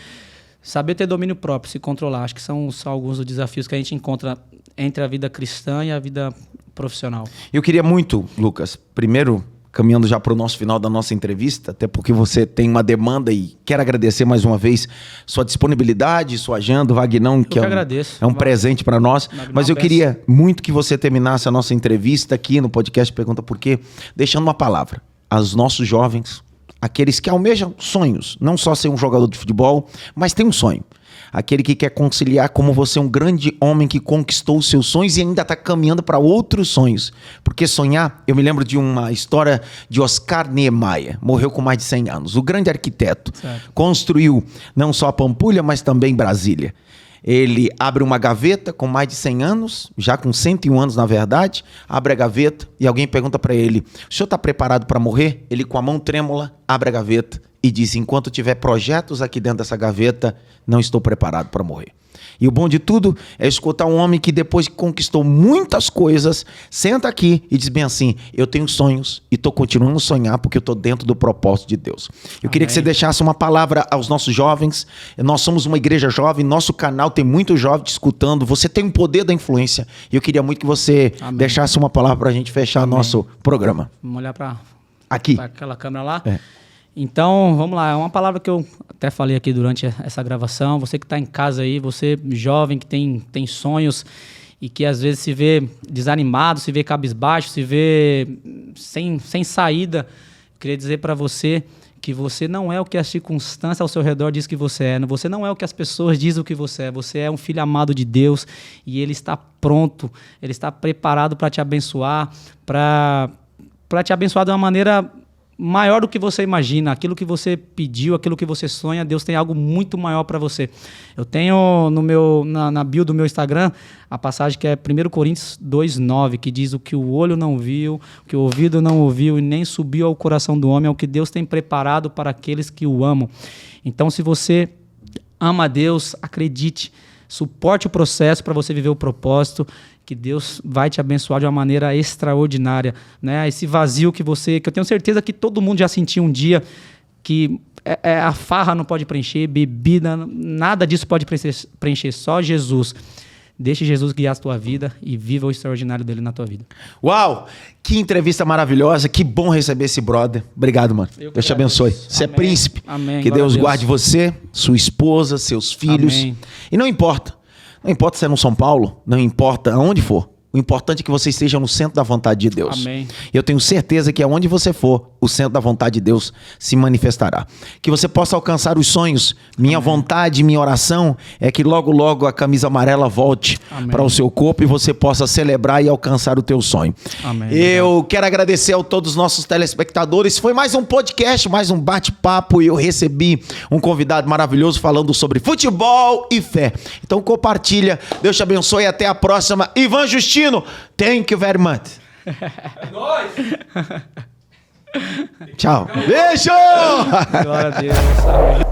Saber ter domínio próprio, se controlar. Acho que são alguns dos desafios que a gente encontra entre a vida cristã e a vida profissional. Eu queria muito, Lucas, primeiro, caminhando já para o nosso final da nossa entrevista, até porque você tem uma demanda e quero agradecer mais uma vez sua disponibilidade, sua agenda, o Vagnão, que agradeço. É um presente para nós. Mas eu queria muito que você terminasse a nossa entrevista aqui no podcast Pergunta Por Quê, deixando uma palavra aos nossos jovens, aqueles que almejam sonhos, não só ser um jogador de futebol, mas tem um sonho. aquele que quer conciliar como você é um grande homem que conquistou os seus sonhos e ainda está caminhando para outros sonhos. Porque sonhar, eu me lembro de uma história de Oscar Niemeyer, morreu com mais de 100 anos, o grande arquiteto, construiu não só a Pampulha, mas também Brasília. Ele abre uma gaveta com mais de 100 anos, já com 101 anos na verdade, abre a gaveta e alguém pergunta para ele, o senhor está preparado para morrer? Ele com a mão trêmula abre a gaveta e diz, enquanto tiver projetos aqui dentro dessa gaveta, não estou preparado para morrer. E o bom de tudo é escutar um homem que depois que conquistou muitas coisas, senta aqui e diz bem assim, eu tenho sonhos e estou continuando a sonhar porque eu estou dentro do propósito de Deus. Eu queria que você deixasse uma palavra aos nossos jovens. Nós somos uma igreja jovem, nosso canal tem muitos jovens te escutando, você tem o poder da influência. E eu queria muito que você deixasse uma palavra para a gente fechar nosso programa. Vamos olhar para aquela câmera lá. Então, vamos lá, é uma palavra que eu até falei aqui durante essa gravação. Você que está em casa aí, você jovem que tem sonhos e que às vezes se vê desanimado, se vê cabisbaixo, se vê sem saída, eu queria dizer para você que você não é o que a circunstância ao seu redor diz que você é. Você não é o que as pessoas dizem o que você é. Você é um filho amado de Deus e Ele está pronto, Ele está preparado para te abençoar, para te abençoar de uma maneira maior do que você imagina. Aquilo que você pediu, aquilo que você sonha, Deus tem algo muito maior para você. Eu tenho na bio do meu Instagram a passagem que é 1 Coríntios 2:9, que diz o que o olho não viu, o que o ouvido não ouviu e nem subiu ao coração do homem, é o que Deus tem preparado para aqueles que o amam. Então, se você ama a Deus, acredite, suporte o processo para você viver o propósito, que Deus vai te abençoar de uma maneira extraordinária, né? Esse vazio que eu tenho certeza que todo mundo já sentiu um dia, que a farra não pode preencher, bebida, nada disso pode preencher, só Jesus. Deixe Jesus guiar a tua vida e viva o extraordinário dele na tua vida. Uau! Que entrevista maravilhosa, que bom receber esse brother. Obrigado, mano. Deus te abençoe. Você é príncipe. Amém. Que Deus guarde você, sua esposa, seus filhos. Amém. E não importa se é no São Paulo, não importa aonde for. O importante é que você esteja no centro da vontade de Deus. Amém. Eu tenho certeza que aonde você for, o centro da vontade de Deus se manifestará. Que você possa alcançar os sonhos. Minha vontade, minha oração é que logo, logo a camisa amarela volte para o seu corpo e você possa celebrar e alcançar o teu sonho. Amém. Eu quero agradecer a todos os nossos telespectadores. Foi mais um podcast, mais um bate-papo e eu recebi um convidado maravilhoso falando sobre futebol e fé. Então compartilha. Deus te abençoe e até a próxima. Ivan Justino. Thank you very much. É nóis! Tchau. Beijo! Glória a Deus. Amém.